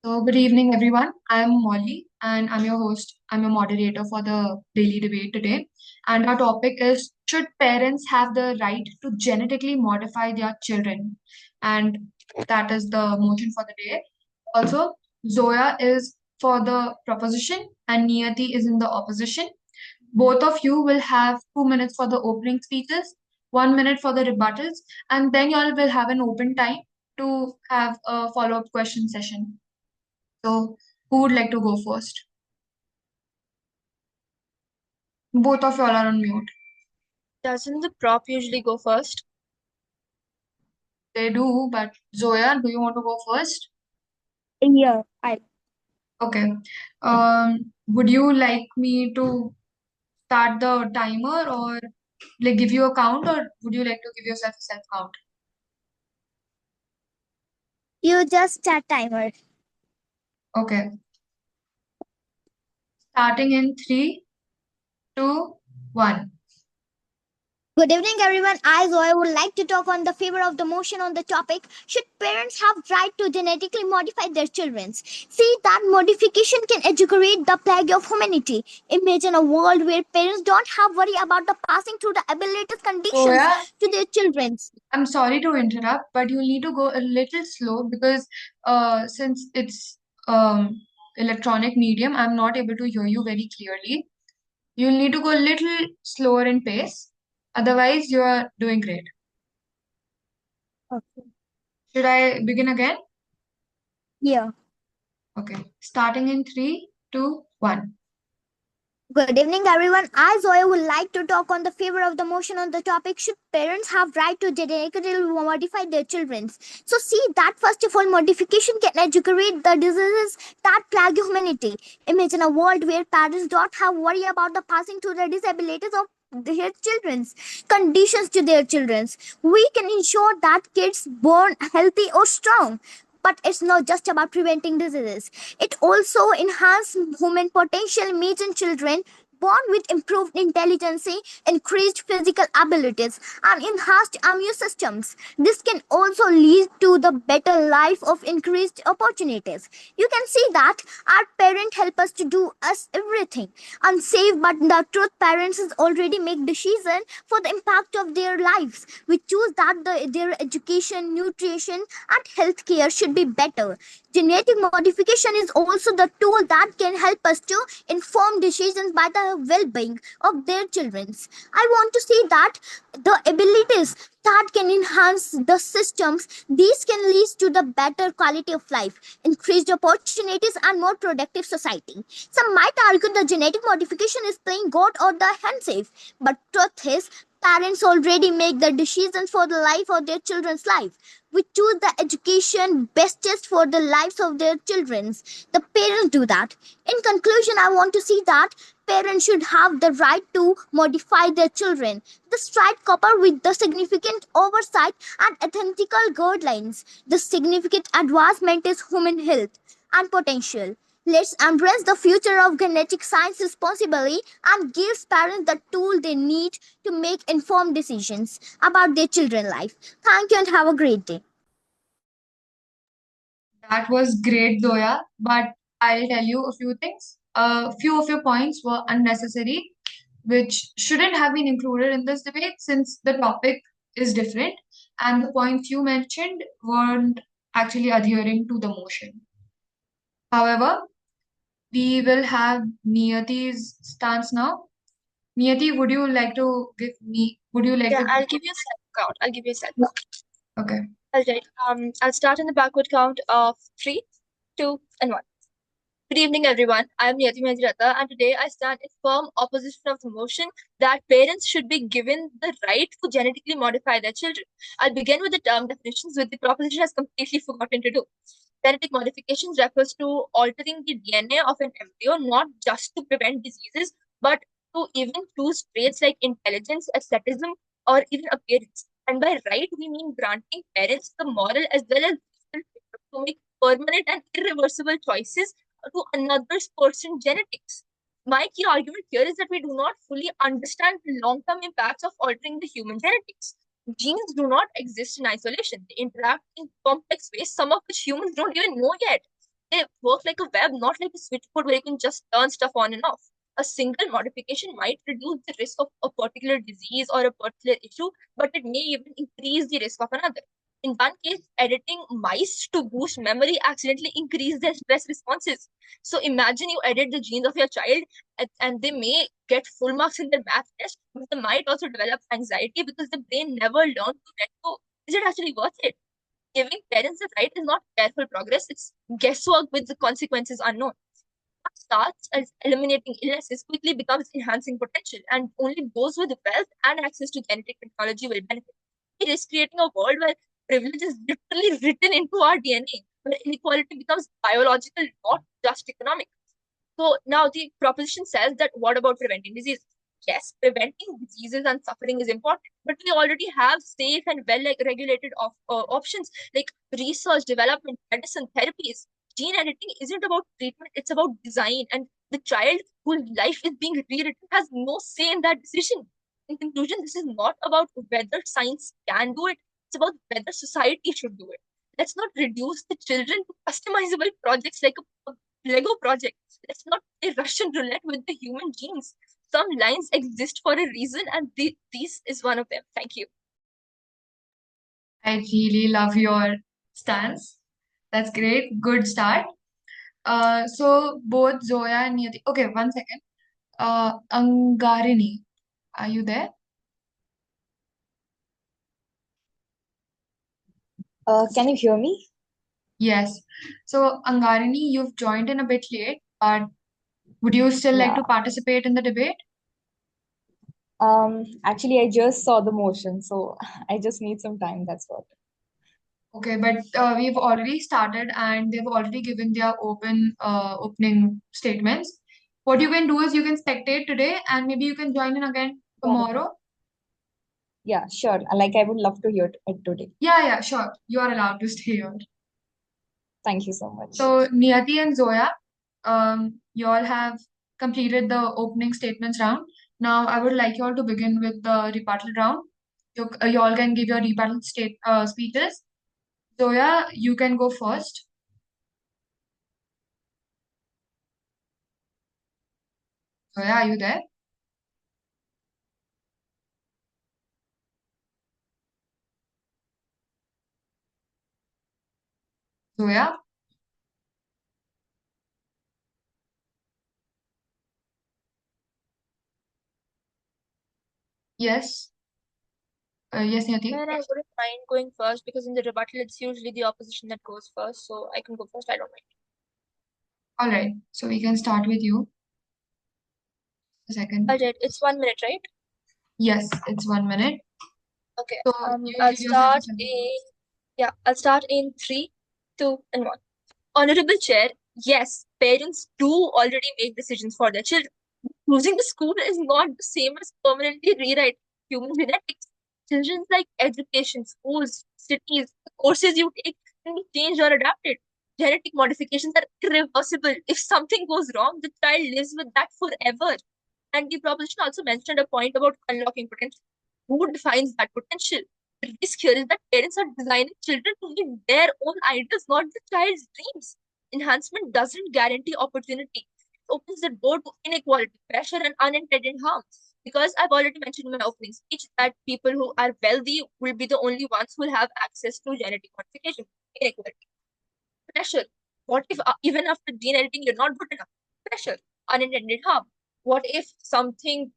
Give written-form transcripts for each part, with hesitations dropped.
So, good evening, everyone. I'm Molly, and I'm your host. I'm your moderator for the daily debate today. And our topic is: should parents have the right to genetically modify their children? And that is the motion for the day. Also, Zoya is for the proposition, and Niyati is in the opposition. Both of you will have 2 minutes for the opening speeches, 1 minute for the rebuttals, and then you all will have an open time to have a follow-up question session. So, who would like to go first? Both of y'all are on mute. Doesn't the prop usually go first? They do, but Zoya, do you want to go first? Yeah, I Okay. Would you like me to start the timer or like give you a count, or would you like to give yourself a self count? you just start timer. Okay. Starting in three, two, one. Good evening, everyone. I, Zoya, would like to talk on the favor of the motion on the topic. Should parents have right to genetically modify their children? See that modification can educate the plague of humanity. Imagine a world where parents don't have worry about the passing through the abilities conditions Zoya, to their children. I'm sorry to interrupt, but you need to go a little slow because since it's electronic medium, I'm not able to hear you very clearly. You'll need to go a little slower in pace. Otherwise, you are doing great. Okay. Should I begin again? Yeah. Okay. Starting in three, two, one. Good evening, everyone. I, Zoya, would like to talk on the favor of the motion on the topic. Should parents have right to genetically modify their children? So, see that first of all, modification can educate the diseases that plague humanity. Imagine a world where parents don't have worry about the passing through the disabilities of their children's conditions to their children's. We can ensure that kids born healthy or strong. But it's not just about preventing diseases. It also enhances human potential. Imagine children born with improved intelligence, increased physical abilities, and enhanced immune systems. This can also lead to the better life of increased opportunities. You can see that our parents help us to do us everything unsafe, but the truth parents is already make decision for the impact of their lives. We choose that their education, nutrition, and healthcare should be better. Genetic modification is also the tool that can help us to inform decisions by the well-being of their children. I want to see that the abilities that can enhance the systems, these can lead to the better quality of life, increased opportunities, and more productive society. Some might argue the genetic modification is playing God or the handsafe, but truth is parents already make the decisions for the life of their children's life. We choose the education bestest for the lives of their children. The parents do that. In conclusion, I want to see that parents should have the right to modify their children. This right coupled with the significant oversight and ethical guidelines. The significant advancement is human health and potential. Let's embrace the future of genetic science responsibly and give parents the tool they need to make informed decisions about their children's life. Thank you and have a great day. That was great, Zoya, but I'll tell you a few things. A few of your points were unnecessary, which shouldn't have been included in this debate since the topic is different, and the points you mentioned weren't actually adhering to the motion. However, we will have Niyati's stance now. Niyati, would you like Yeah, to, I'll give you a self count. I'll give you a self count. okay. All right. I'll start in the backward count of three, two, and one. Good evening, everyone. I am Niyati Mehndiratta, and today I stand in firm opposition of the motion that parents should be given the right to genetically modify their children. I'll begin with the term definitions, which the proposition has completely forgotten to do. Genetic modifications refers to altering the DNA of an embryo, not just to prevent diseases, but to even choose traits like intelligence, aestheticism, or even appearance. And by right, we mean granting parents the moral as well as legal freedom to make permanent and irreversible choices to another person's genetics. My key argument here is that we do not fully understand the long-term impacts of altering the human genetics. Genes do not exist in isolation. They interact in complex ways, some of which humans don't even know yet. They work like a web, not like a switchboard where you can just turn stuff on and off. A single modification might reduce the risk of a particular disease or a particular issue, but it may even increase the risk of another. In one case, editing mice to boost memory accidentally increased their stress responses. So imagine you edit the genes of your child and they may get full marks in their math test, but they might also develop anxiety because the brain never learned to let go. Is it actually worth it? Giving parents the right is not careful progress, it's guesswork with the consequences unknown. What starts as eliminating illnesses quickly becomes enhancing potential, and only those with wealth and access to genetic technology will benefit. It is creating a world where privilege is literally written into our DNA, where inequality becomes biological, not just economic. So now the proposition says that what about preventing disease? Yes, preventing diseases and suffering is important, but we already have safe and well-regulated options like research, development, medicine, therapies. Gene editing isn't about treatment; it's about design, and the child whose life is being rewritten has no say in that decision. In conclusion, this is not about whether science can do it; it's about whether society should do it. Let's not reduce the children to customizable projects like a Lego project. Let's not play Russian roulette with the human genes. Some lines exist for a reason, and this is one of them. Thank you. I really love your stance. That's great. Good start. So both Zoya and Niyati. Okay, one second. Angarini, are you there? Can you hear me? Yes. So Angarini, you've joined in a bit late, but would you still like Yeah. to participate in the debate? Actually, I just saw the motion, so I just need some time. That's what. Okay, but we've already started and they've already given their opening statements. What you can do is you can spectate today and maybe you can join in again tomorrow. Yeah, sure. Like, I would love to hear it today. Yeah, sure. You are allowed to stay here. Thank you so much. So Niyati and Zoya, you all have completed the opening statements round. Now I would like you all to begin with the rebuttal round. You all can give your rebuttal speeches. Zoya, you can go first. Zoya, are you there? Zoya? Yes. Yes, Niyati. And I wouldn't mind going first because in the rebuttal, it's usually the opposition that goes first. So I can go first. I don't mind. All right. So we can start with you. A second. All right. It's 1 minute, right? Yes, it's 1 minute. Okay. So you I'll introduce yourself. start in I'll start in 3, 2, and 1. Honorable Chair, yes, parents do already make decisions for their children. Choosing the school is not the same as permanently rewrite human genetics. Children's like education, schools, cities, the courses you take can be changed or adapted. Genetic modifications are irreversible. If something goes wrong, the child lives with that forever. And the proposition also mentioned a point about unlocking potential. Who defines that potential? The risk here is that parents are designing children to meet their own ideals, not the child's dreams. Enhancement doesn't guarantee opportunity. It opens the door to inequality, pressure, and unintended harm. Because I've already mentioned in my opening speech that people who are wealthy will be the only ones who will have access to genetic modification. Inequality. Pressure. What if even after gene editing you're not good enough? Pressure. Unintended harm. What if something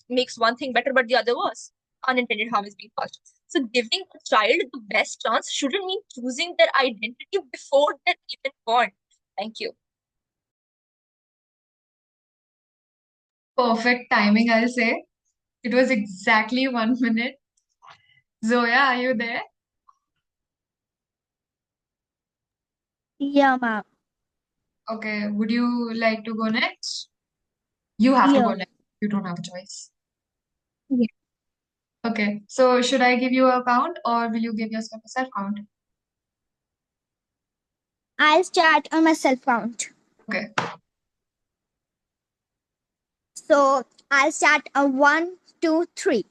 makes one thing better but the other worse? Unintended harm is being caused. So giving a child the best chance shouldn't mean choosing their identity before they're even born. Thank you. Perfect timing, I'll say. It was exactly 1 minute. Zoya, are you there? Yeah, ma'am. Okay, would you like to go next? You have to go Yeah. next. You don't have a choice. Yeah. Okay, so should I give you a count or will you give yourself a self count? I'll start on my self count. Okay, So I'll start a 1, 2, 3.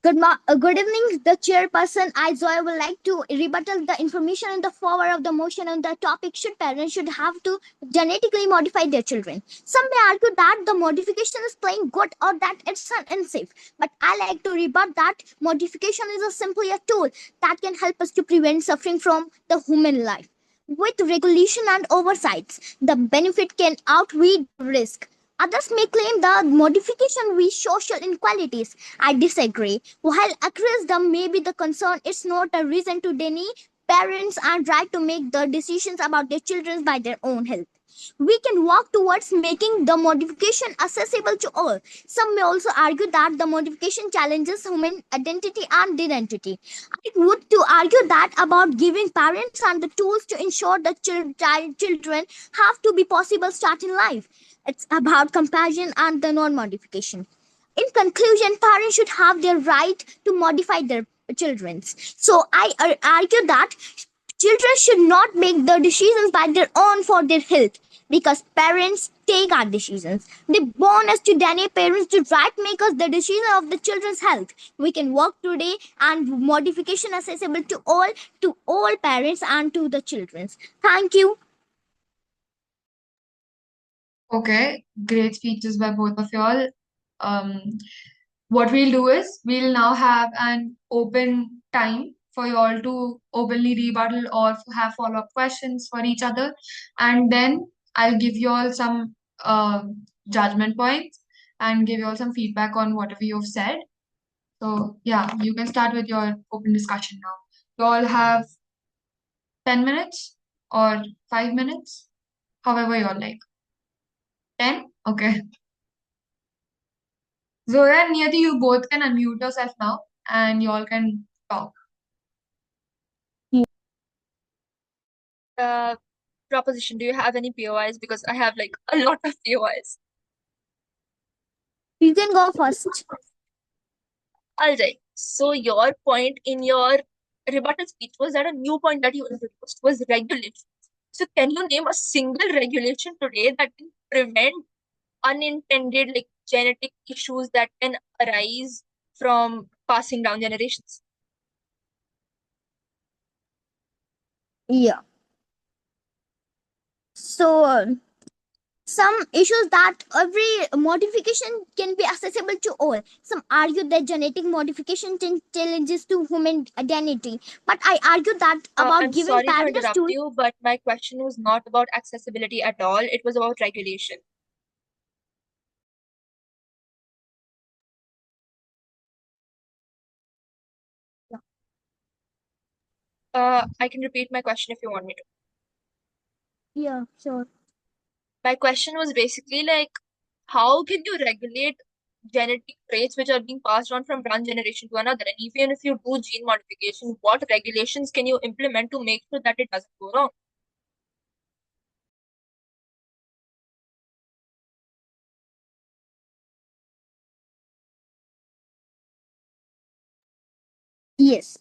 Good evening, the chairperson. I, Zoya, would like to rebuttal the information in the forward of the motion on the topic should parents should have to genetically modify their children. Some may argue that the modification is playing good or that it's unsafe. But I like to rebut that modification is simply a tool that can help us to prevent suffering from the human life. With regulation and oversights, the benefit can outweigh the risk. Others may claim the modification with social inequalities. I disagree. While activism may be the concern, it's not a reason to deny parents and right to make the decisions about their children by their own health. We can work towards making the modification accessible to all. Some may also argue that the modification challenges human identity and identity. I would to argue that about giving parents and the tools to ensure that children have to be possible start in life. It's about compassion and the non-modification. In conclusion, parents should have their right to modify their children's. So I argue that children should not make the decisions by their own for their health because parents take our decisions. They born us to deny parents to right make us the decision of the children's health. We can work today and modification accessible to all parents and to the children's. Thank you. Okay, great speeches by both of y'all. Um, what we'll do is we'll now have an open time for you all to openly rebuttal or have follow-up questions for each other, and then I'll give you all some judgment points and give you all some feedback on whatever you've said. So yeah, you can start with your open discussion now. You all have 10 minutes or 5 minutes, however you all like. 10? Okay. Zoya and Niyati, you both can unmute yourself now and you all can talk. Proposition, do you have any POIs? Because I have like a lot of POIs. You can go first. All right. So your point in your rebuttal speech was that a new point that you introduced was regulation. So can you name a single regulation today that can prevent unintended like genetic issues that can arise from passing down generations? Yeah. So some issues that every modification can be accessible to all. Some argue that genetic modification challenges to human identity, but I argue that about I'm giving sorry to parents interrupt to you, but my question was not about accessibility at all. It was about regulation. I can repeat my question if you want me to. yeah, sure. My question was basically like, how can you regulate genetic traits which are being passed on from one generation to another? And even if you do gene modification, what regulations can you implement to make sure that it doesn't go wrong? Yes.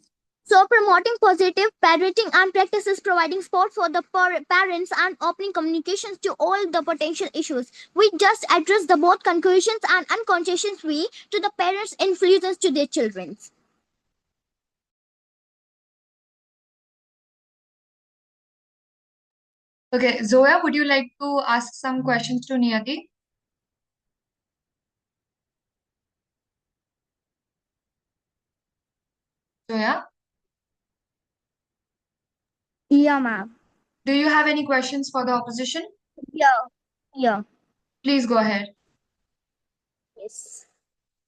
So promoting positive parenting and practices, providing support for the parents and opening communications to all the potential issues. We just address the both conclusions and unconscious way to the parents' influences to their children. Okay, Zoya, would you like to ask some questions to Niyati? Zoya, Yeah, ma'am. do you have any questions for the opposition? Yeah. Yeah. Please go ahead. Yes.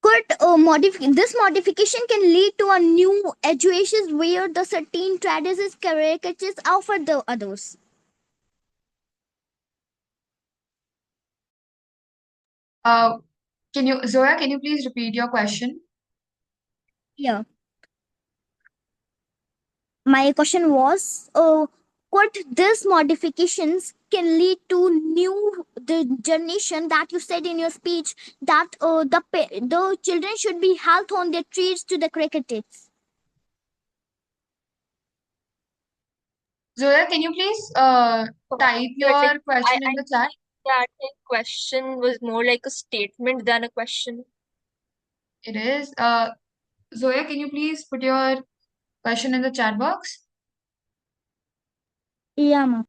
Could this modification can lead to a new education where the certain traditions caricatures offer the others. Uh, Zoya, can you please repeat your question? Yeah. My question was, could these modifications can lead to new the generation that you said in your speech that the children should be held on their trees to the crickets. Zoya, can you please type But like, your question in I the chat? that question was more like a statement than a question. It is. Zoya, can you please put your question in the chat box? Yeah, ma'am.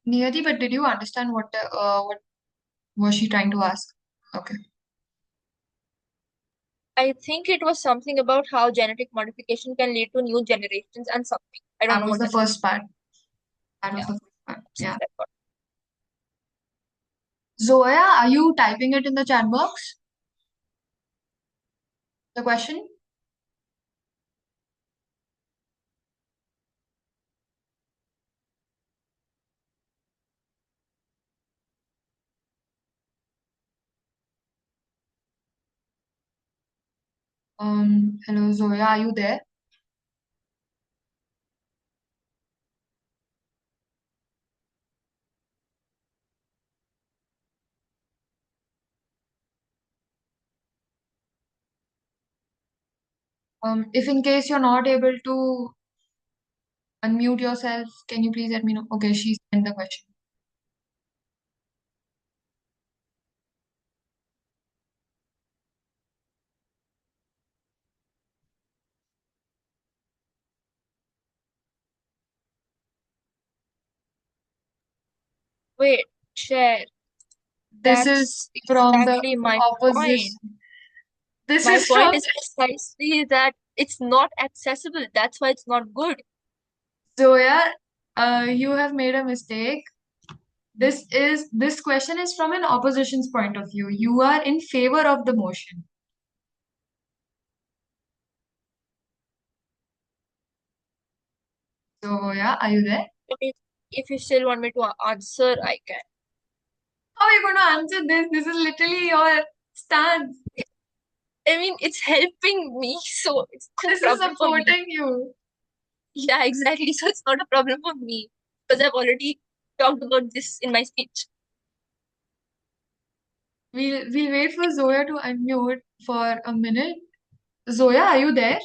Niyati, but did you understand what was she trying to ask? Okay. I think it was something about how genetic modification can lead to new generations and something. I don't That know was what the that first part. That was Yeah. the first part. Yeah. that part. Zoya, are you typing it in the chat box? The question? Hello, Zoya, are you there? If in case you're not able to unmute yourself, can you please let me know? Okay, she sent the question. Wait, share. This That's is from the exactly my point. opposition. This My is point from is precisely that it's not accessible. That's why it's not good. Zoya. You have made a mistake. This question is from an opposition's point of view. You are in favor of the motion. Zoya, are you there? If you still want me to answer, I can. How are you going to answer this? This is literally your stance. I mean, it's helping me, so it's not a This is problem for me. supporting you. Yeah, exactly. So it's not a problem for me because I've already talked about this in my speech. We'll wait for Zoya to unmute for a minute. Zoya, are you there?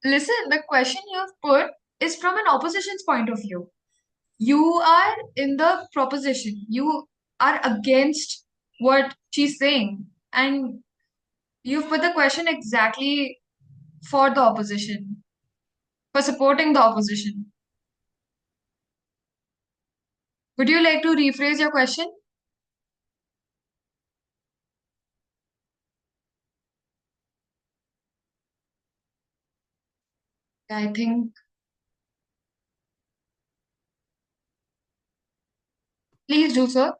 Listen, the question you have put is from an opposition's point of view. You are in the proposition. You are against what she's saying. And you've put the question exactly for the opposition, for supporting the opposition. Would you like to rephrase your question? I think. Please do so.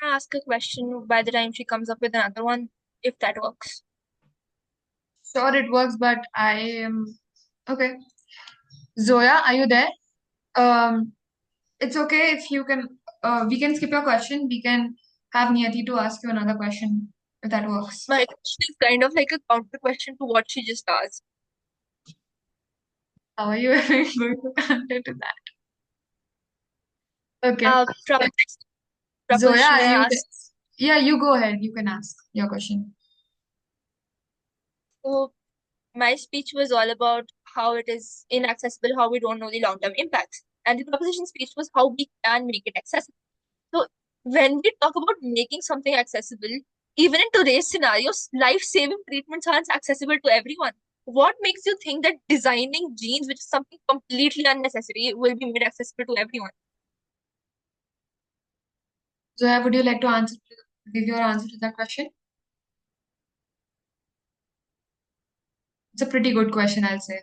I'll ask a question by the time she comes up with another one, if that works. Sure, it works, but I am okay. Zoya, are you there? It's okay if you can. We can skip your question. We can have Niyati to ask you another question if that works. My question is kind of like a counter question to what she just asked. How are you ever going to answer to that? Okay. Zoya, Proposition are I you there? asked. Yeah, you go ahead. You can ask your question. So my speech was all about how it is inaccessible, how we don't know the long-term impacts. And the proposition speech was how we can make it accessible. So when we talk about making something accessible, Even in today's scenarios, life-saving treatments aren't accessible to everyone. What makes you think that designing genes, which is something completely unnecessary, will be made accessible to everyone? Zoya, would you like to give your answer to that question? It's a pretty good question, I'll say.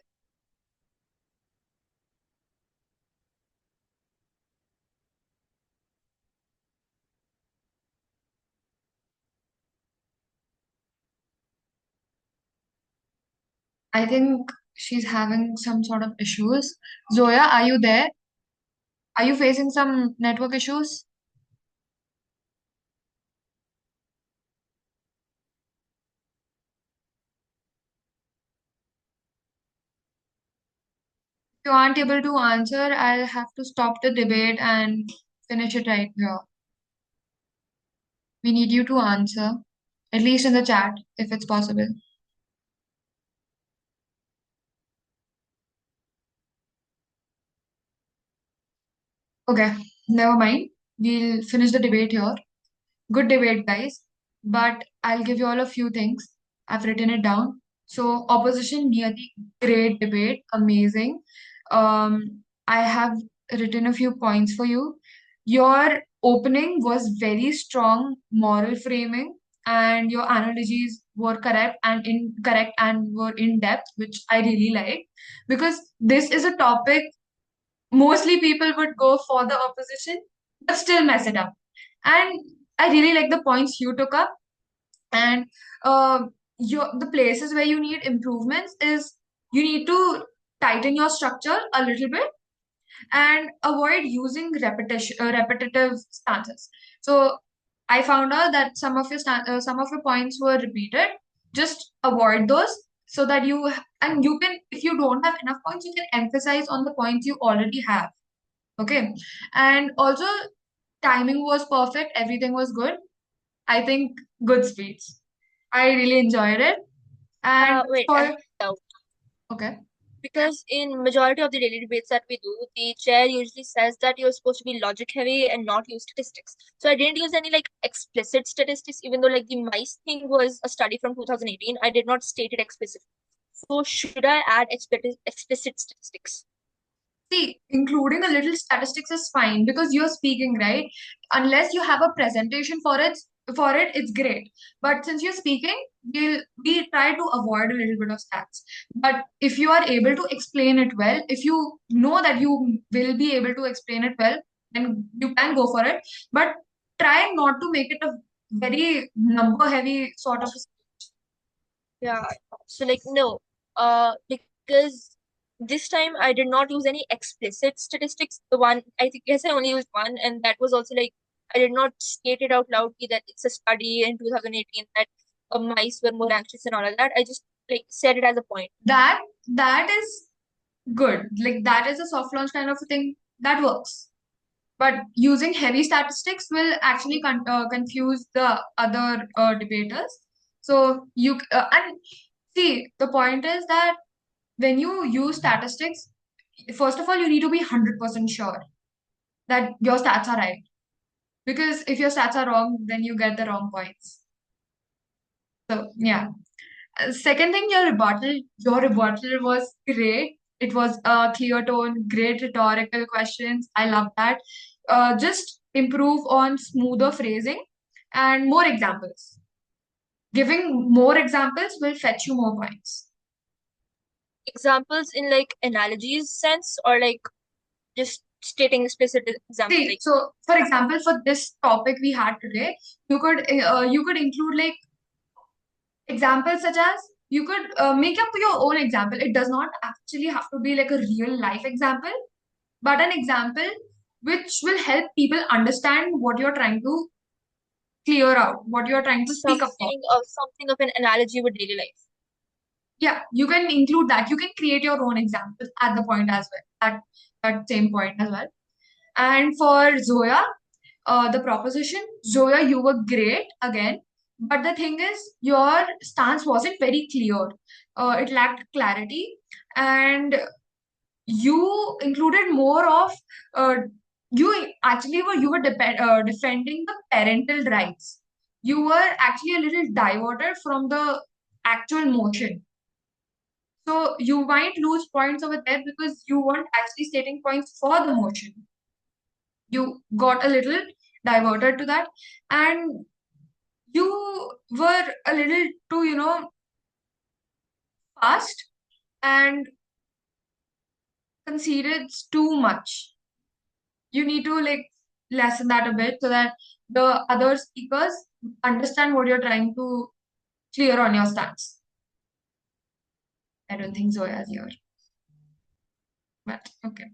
I think she's having some sort of issues. Zoya, are you there? Are you facing some network issues? If you aren't able to answer, I'll have to stop the debate and finish it right here. We need you to answer, at least in the chat, if it's possible. Okay, never mind. We'll finish the debate here. Good debate, guys. But I'll give you all a few things. I've written it down. So, opposition, Niyati, great debate, amazing. I have written a few points for you. Your opening was very strong moral framing, and your analogies were correct and were in depth, which I really like because this is a topic mostly people would go for the opposition, but still mess it up. And I really like the points you took up. And the places where you need improvements is you need to tighten your structure a little bit and avoid using repetitive stances. So I found out that some of your points were repeated. Just avoid those so that you can, if you don't have enough points, you can emphasize on the points you already have. Okay. And also, timing was perfect. Everything was good. I think good speech. I really enjoyed it. And Wait, I have for, a doubt. okay. Because in majority of the daily debates that we do, the chair usually says that you're supposed to be logic heavy and not use statistics. So I didn't use any like explicit statistics, even though like the mice thing was a study from 2018. I did not state it explicitly. So should I add explicit statistics? See, including a little statistics is fine because you're speaking, right? Unless you have a presentation for it, it's great. But since you're speaking, we try to avoid a little bit of stats. But if you are able to explain it well, if you know that you will be able to explain it well, then you can go for it. But try not to make it a very number heavy sort of. Yeah. So like no, because this time I did not use any explicit statistics. The one I think yes I only used one, and that was also like I did not state it out loudly that it's a study in 2018 that mice were more anxious and all of that. I just like said it as a point. That is good. Like that is a soft launch kind of a thing that works. But using heavy statistics will actually confuse the other debaters. So and see, the point is that when you use statistics, first of all, you need to be 100% sure that your stats are right. Because if your stats are wrong, then you get the wrong points. So yeah. Second thing, your rebuttal was great. It was a clear tone, great rhetorical questions. I love that. Just improve on smoother phrasing and more examples. Giving more examples will fetch you more points. Examples in like analogies sense or like just stating explicit example See, like so for example, for this topic we had today, you could include like examples such as you could make up your own example. It does not actually have to be like a real life example, but an example which will help people understand what you're trying to clear out, what you're trying to speak up for. something of an analogy with daily life. Yeah, you can include that. You can create your own examples at the point as well, at that same point as well. And for Zoya, the proposition, Zoya, you were great again. But the thing is, your stance wasn't very clear. It lacked clarity, and you included more of uh, you were defending the parental rights. you were actually a little diverted from the actual motion. So you might lose points over there because you weren't actually stating points for the motion. You got a little diverted to that, and you were a little too, fast and conceded too much. You need to like lessen that a bit so that the other speakers understand what you're trying to clear on your stance. I don't think Zoya's here. But okay.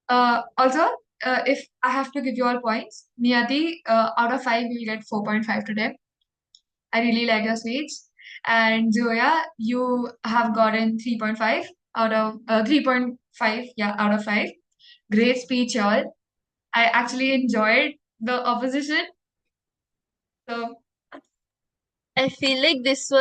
Also, if I have to give you all points, Niyati, out of 5, you'll get 4.5 today. I really like your speech. And Zoya, you have gotten 3.5 out of 3.5, yeah, out of 5. Great speech, y'all. I actually enjoyed the opposition. So I feel like this was